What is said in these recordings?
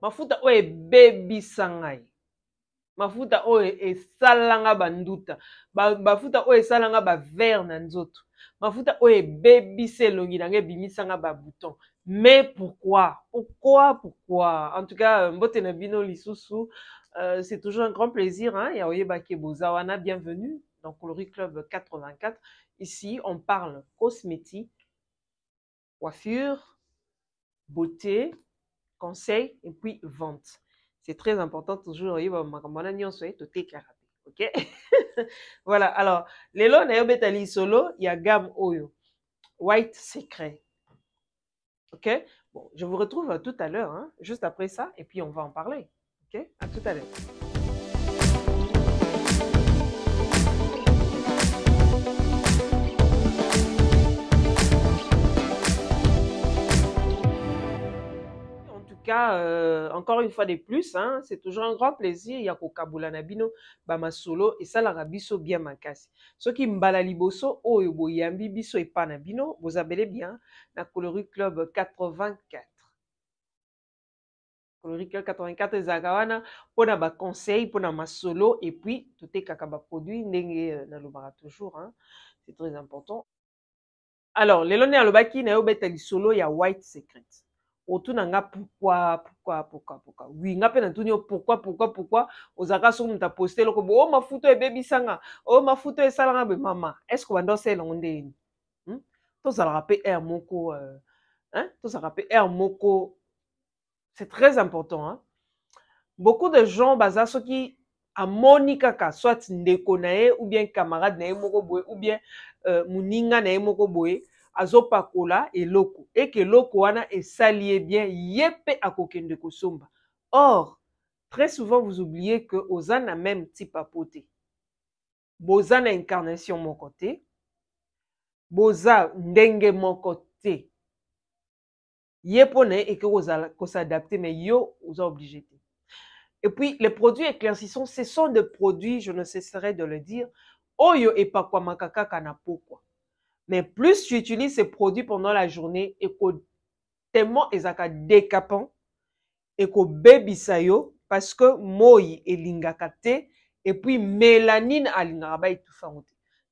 mafuta oyo ebebisa ngai, mafuta oyo esalanga banduta, mafuta oyo esalanga bavere na nzoto, mafuta oyo ebebisa elongi na ngai ebimisanga babouton. Mais pourquoi? En tout cas, mbote na bino lisusu, c'est toujours un grand plaisir, hein? Yaoyeba Kebozawana, bienvenue dans Coloris Club 84. Ici, on parle cosmétique, coiffure, beauté, conseil et puis vente. C'est très important toujours. Ok? Voilà. Alors, les lots na solo, il y a gamme Oyo, White Secret. Ok? Bon, je vous retrouve tout à l'heure, hein, juste après ça, et puis on va en parler. Ok? À tout à l'heure. Encore une fois de plus, hein, c'est toujours un grand plaisir. Yako kabula nabino bama solo et ça la rabiso bien makasi. Ce qui mbala liboso oyo boyambi biso et pas nabino, vous appelez bien na Coloris Club 84. Coloris Club 84 ezagawana pona ba conseil pona ma solo et puis tout est kakaba produit ndenge na lobara toujours, hein. C'est très important. Alors, les loné alobaki na yo beta li solo ya White Secret. Autour nanga pourquoi. Oui, nga pe na tuni pourquoi ozaka so muta poster loko bo oh mafuto e baby sanga, oh mafuto e salanga be mama. Est-ce que wando c'est londe? To ça rappelle air moko hein? To ça rappelle air moko. C'est très important, hein. Beaucoup de gens baza so qui a monika soit ndeko na ye ou bien camarade na ye moko boye ou bien muninga na ye moko boye azopakola eloko et que loko wana esali bien yepe akokende kosomba. Or très souvent vous oubliez que ozana même type à poter. Bozana incarnation mon côté, boza ndenge mon côté. Yepone et que ozala ko s'adapter mais yo oza obligé. Et puis les produits éclaircissants, ce sont des produits, je ne cesserai de le dire, oyo et pas quoi makaka kana pourquoi. Mais plus tu utilises ces produits pendant la journée et que tellement ezaka décapant et que baby sayo parce que moi et lingakate et puis mélanine alingaba et tout ça.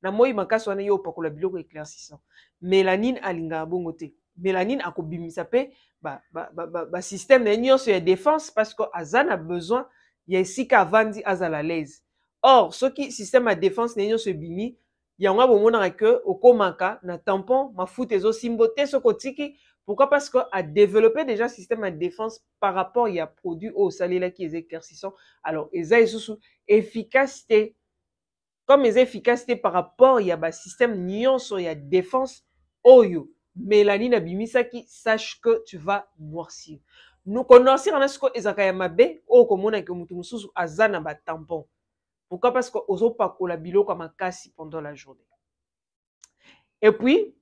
Na moi makaso na yo pakola biloko éclaircissant. Mélanine alingaba bongote. Mélanine akobimisa pe ba système na nyonso ya défense parce que azana a besoin ya esika vandi azala l'aise. Or ce qui système à défense na nyonso bimi yanga bomona que okomaka na tampon mafuta ezo simbote sokotiki. Pourquoi? Parce que a développé déjà système de défense par rapport à produit au salela qui est éclaircissant. Alors, ils ont efficacité. Comme ils ont efficacité par rapport à système nion sur la défense, oyo, mélanine abimisa qui sache que tu vas noircir. Nous connaissons ce que ils ont mabe au komona que mutumususu azana ba tampon. Pourquoi? Parce que ozo pakola bilo comme kasi pendant la journée. Et puis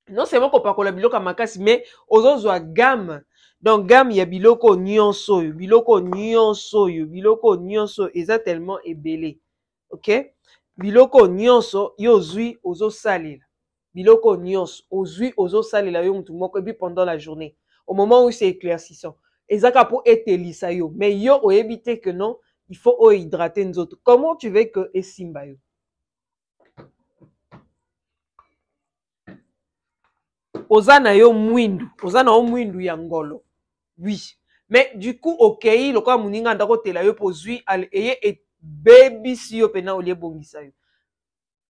non seulement qu'on pakola biloko makasi mais ozozwa gamme. Donc gamme ya biloko nyonso eza tellement ebelé. OK? Biloko nyonso yo zui ozo salela. Biloko nyonso ozui ozo salela yo mutu moko et puis pendant la journée. Au moment où c'est éclaircissant. Ezaka pour etelisa yo. Mais yo o éviter que non, il faut hydrater nzoto. Comment tu veux que esimba yo? Ozana yo mwindu, ozana yo mwindu ya ngolo. Oui. Mais du coup, ok, le quoi muninga ndako tela yo pozui al eye et baby si yo pena olie bongisa yo.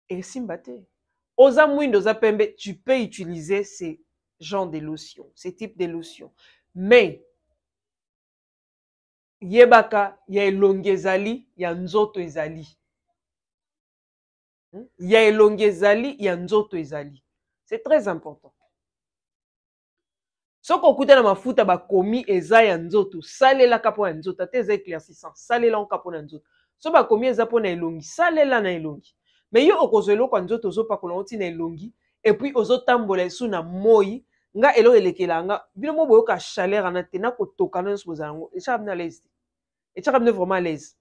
Et simbate. Oza mwindu oza pembe, tu peux utiliser ces genres de lotions, ces types de lotions. Mais yebaka ya elongi ezali, ya nzoto ezali. Ya elongi ezali, ya nzoto ezali. C'est très important. Soko okuta na mafuta bakomi eza ya nzoto salela kapo ya nzoto te eza éclaircissant salela on kapo na nzoto so bakomi eza po na elongi salela na elongi mais yo okozwa eloko ya nzoto ozopakola oti na elongi et puis ozotambola esu na moi nga elo elekela nga bino mo boyoka chaleur ana te na kotoka na nyonso bozala yango echaka bino à l'aise echaka bino vraiment à l'aise.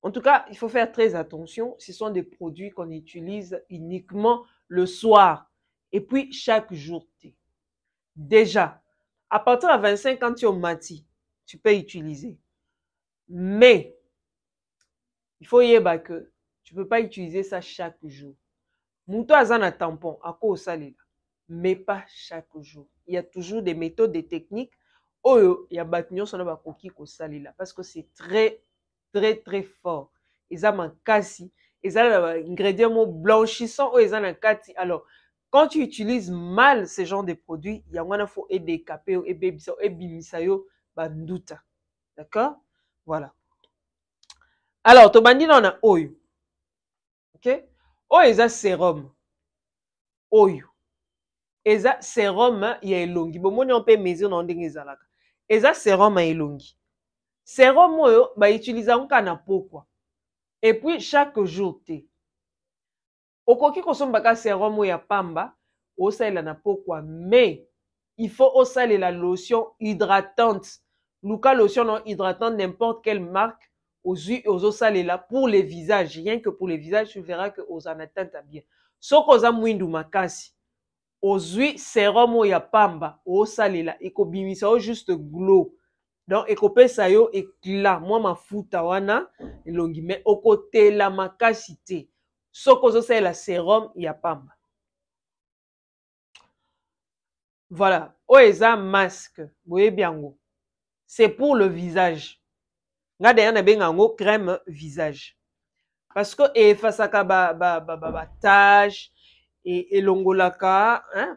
En tout cas, il faut faire très attention. Ce sont des produits qu'on utilise uniquement le soir. Et puis, chaque jour. Déjà, À partir de 25 ans, tu es au mati, tu peux utiliser. Mais, il faut y aller que tu ne peux pas utiliser ça chaque jour. Mouto azan a tampon, à cause salé, mais pas chaque jour. Il y a toujours des méthodes, des techniques. Oh, il y a batignon son ba koki ko salé là parce que c'est très très très fort. Ils ont un kasi, ils ont un ingrédient blanchissant ou ils ont un kati. Alors, quand tu utilises mal ce genre de produits, il y a un faut aider capé et bébisa et bimisayo banduta. D'accord? Voilà. Alors, to bandi on a oyo. OK? Oyo eza sérum. Oyo. Eza sérum ya elongi. Bomoni on peut mesurer na ndenge ezalaka. Eza sérum ya elongi. Sérum oyo ba utiliser nka na pokwa. Et puis chaque jour te. Okoki kosombaka sérum oyo ya pamba, osalela na pokwa, mais il faut osaler la lotion hydratante. Luka lotion non hydratante n'importe quelle marque aux huiles aux osalela pour les visages, rien que pour les visages, tu verras que aux anatantes bien. Soko za mwindu makasi. Ozwi sérum oyo ya pamba osalela ekobimisa o juste glow donc ekopesa yo éclat mwa mafuta wana elongi mais okotela makasi te soki ozosalela sérum ya pamba. Voilà oyo eza masque boyebi yango c'est pour le visage nga d'ailleurs nabenga yango crème visage parce que efasaka ba tache et elongolaka hein,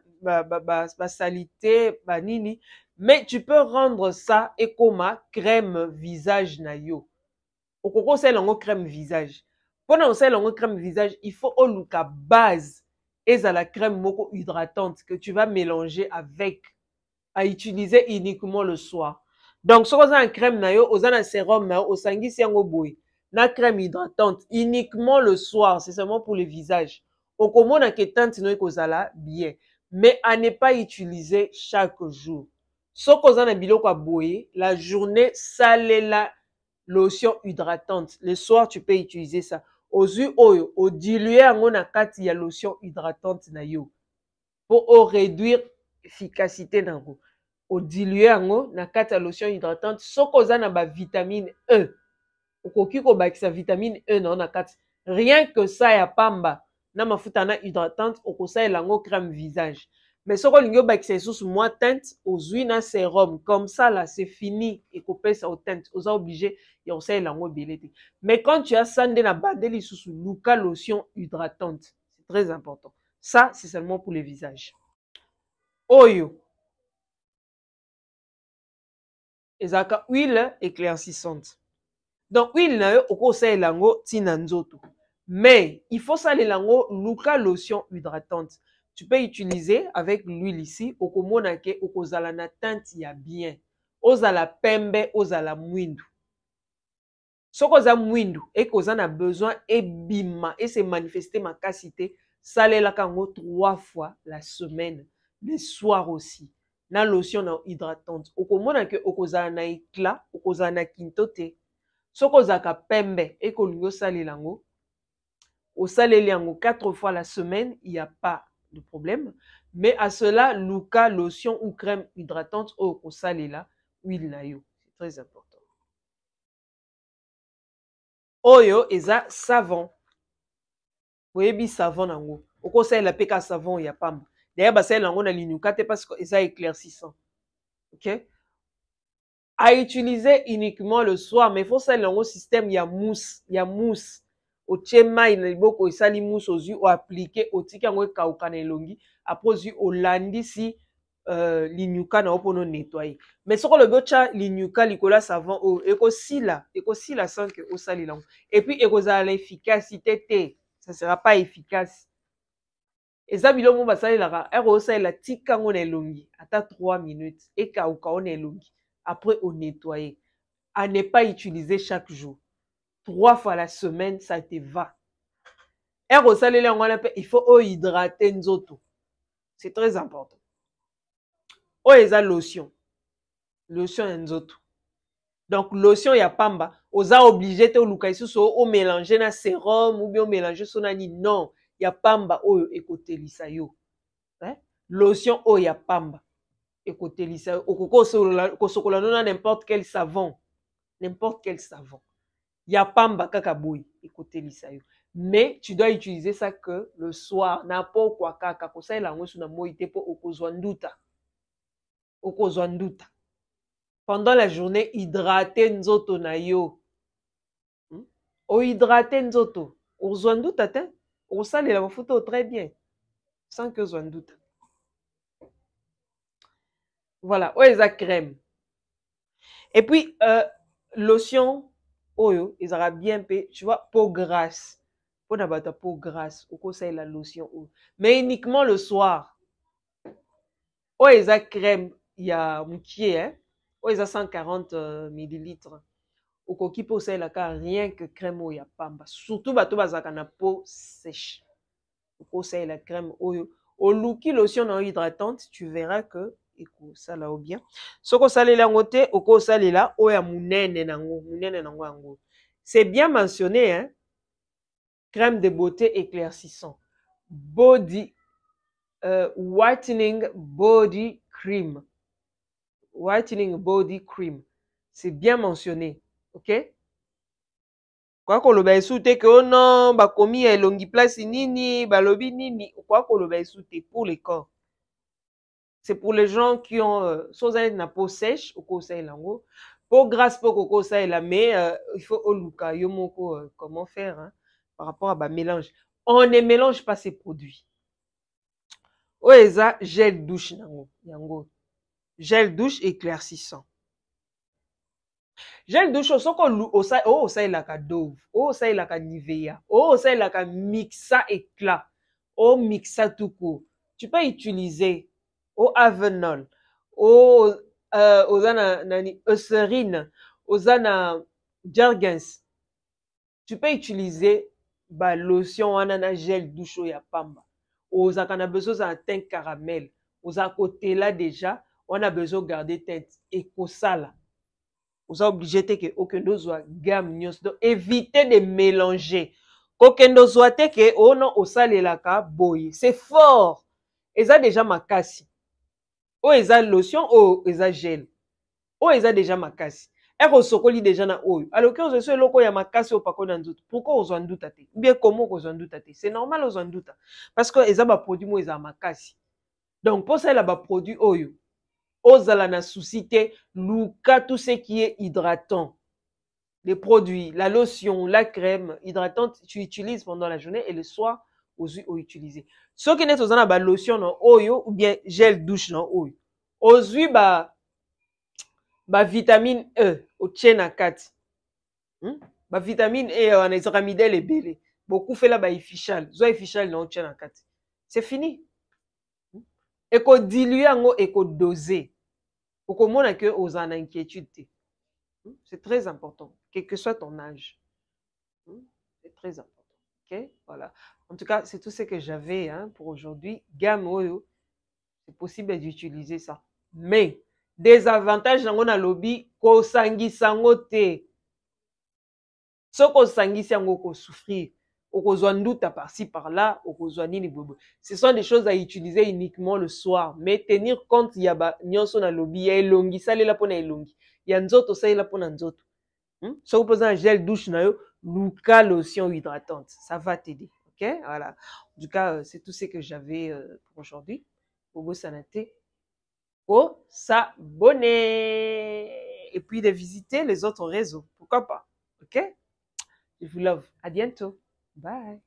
salité banini mais tu peux rendre ça et comme crème visage na yo okoko sala ngo crème visage pona osala ngo crème visage il faut oluka base ezala crème moko hydratante que tu vas mélanger avec à utiliser uniquement le soir donc soki oza na crème na yo oza na sérum na yo osangisi yango boye na crème hydratante uniquement le soir c'est seulement pour le visage okomona ke tante no ekozala bien mais à ne pas utiliser chaque jour soki oza na biloko ya boye la journée salela lotion hydratante le soir tu peux utiliser ça ozwi oyo odilue yango na kati ya lotion hydratante na yo pour réduire efficacité nango odilue yango na kati ya lotion hydratante soki oza na ba vitamine E okoki kobakisa vitamine E na kati rien que ça ya pamba na mafuta na hydratante okosalela yango crème visage mais soki olingi obakisa lisusu mwa teinte ozwi na sérum comme ça là c'est fini ekopesa o teinte oza obligé ya kosalela yango ebele te mais quand tu as ça nde na bande lisusu luka lotion hydratante c'est très important ça c'est seulement pour le visage oyo ezalaka huile éclaircissante donc huile na yo okosalela yango ntina nzoto mais il faut salela yango luka lotion hydratante tu peux utiliser avec l'huile ici okomona ke okozala na teinte ya bien ozala pembe ozala mwindu soki oza mwindu ekoza na besoin ebima et se manifester makasi te salelaka yango 3 fois la semaine le soir aussi na lotion na hydratante okomona ke okozala na éclat okozala na kinto te soki ozalaka pembe ekolingi osalela yango osaleli yango 4 fois la semaine il n'y a pas de problème mais à cela luka lotion ou crème hydratante oyo kosalela huile na yo c'est très important oyo eza savon boyebi savon nango okosalela mpe ka savon ya pamba d'ailleurs basalela yango na linuka te parce que eza éclaircissant ok à utiliser uniquement le soir mais il faut salela yango système ya mousse otie mai na liboko esali mousse ozwi oaplike otiki yango ekauka na elongi apres ozwi olandisi linyuka na yo mpona onettoye mais soki olobi otya linyuka likolo ya savon oyo ekosila sans ke osalela yango et puis ekozala na efficacité te ça sera pas efficace eza biloko mo basalelaka ere osalela tika yango na elongi ata 3 minutes ekauka o na elongi après onettoye à ne pas utiliser chaque jour 3 fois la semaine, ça te va. Il faut hydrater nzoto. C'est très important. Eza lotion. Lotion nzoto. Donc, lotion ya pamba. Oza obligé te luka isusu o mélanger na sérum ou bien mélanger sonani. Non. Ya pamba oyo ekotelisa yo. Lotion o ya pamba. ekotelisa kosokola nona n'importe quel savon. N'importe quel savon. Ya pamba kaka boy ekotelisa yo. Mais tu dois utiliser ça que le soir. Na po kwa kaka kosa ela ngo suna moite po okozwa nduta. Okozwa nduta. Pendant la journée, hydrater nzoto na yo. O hydrater nzoto. Ozwa nduta te. Osalela mafuta très bien. Sans que ozwa nduta. Voilà. O eza crème. Et puis, lotion. Oyo, ils aura bien payé. Tu vois, peau grasse. Pour n'abattre peau grasse. Au conseil la lotion. Mais uniquement le soir. Oh, ils a crème. Il y a moukier, hein. Oh, ils a 140 millilitres. Au coquille pour ça, il a rien que crème ou ya pamba. Surtout, bateau bazaka na peau sèche. Au conseil la crème. Au looki lotion non hydratante, tu verras que ça là ou bien. Ce qu'on sale là ngote, au ko sale là, o ya munene nango. C'est bien mentionné, hein. Crème de beauté éclaircissant. Body whitening body cream. Whitening body cream. C'est bien mentionné, OK? Quoi qu'on le baisse sous que oh non, ba komi elongi place nini, ba lobi nini, quoi qu'on le baisse sous pour les corps. C'est pour les gens qui ont na peau sèche au conseil lango, peau grasse pour au conseil là, mais il faut au luka yomoko comment faire hein, par rapport à ba mélange. On ne mélange pas ces produits. Oeza gel douche nango, yango. Gel douche éclaircissant. Gel douche osa ilaka Dove, osa ilaka Nivea, osa ilaka mixa éclat, o mixa tout court. Tu peux utiliser au Avenol, au ozana nani Eucerine, ozana Jergens. Tu peux utiliser ba lotion wana gel douche ya pamba. Ozaka na besoin d'un teint caramel. Oza côté là déjà, on a besoin de garder teinte écosala. Vous êtes obligé de que aucun soit gamme nyos. Donc évitez de mélanger. Aucun soit que oh non au sale la ka boy. C'est fort. Et ça déjà makasi. Oh eza lotion oh eza gel. Oh eza déjà makasi. Et au sokoli déjà na oyo. Alors que on se loko ya makasi au pako na ndoute. Pourquoi aux ndouta te? Bien comment aux ndouta te? C'est normal aux ndouta. Parce que eza ba produit mo eza makasi. Donc pour ça la ba produit oyo. Ozala na souci te, luka tout ce qui est hydratant. Les produits, la lotion, la crème hydratante, tu utilises pendant la journée et le soir, osu o utiliser. Ce qui n'est pas ba lotion non oyo ou bien gel douche non oyo. Osu ba vitamine E au tchena 4. Ba vitamine E en ezramidel et belé. Beaucoup fait là ba ifishal. Zo ifishal non tchena 4. C'est fini. Et ko diluer ngo et ko doser. Pour que mon que aux en inquiétude. C'est très important, quel que soit ton âge. C'est très important. Ok, voilà. En tout cas, c'est tout ce que j'avais hein, pour aujourd'hui. Gamme Oyo, c'est possible d'utiliser ça. Mais des avantages dans le lobby, ko sangi sangote. Ce ko sangi sango ko souffrir. Par-ci, par-là, ce sont des choses à utiliser uniquement le soir. Mais tenir compte, il y a nyonso na lobby, il y a elongi, ça là pour na elongi. Il y a nzoto, ça là pour na nzoto. Si vous posez un gel douche na yo, luka lotion hydratante, ça va t'aider. OK? Voilà. En tout cas, c'est tout ce que j'avais pour aujourd'hui. Bobo Sanaté. Oh, s'abonner. Et puis de visiter les autres réseaux. Pourquoi pas? OK? Je vous love. À bientôt. Bye.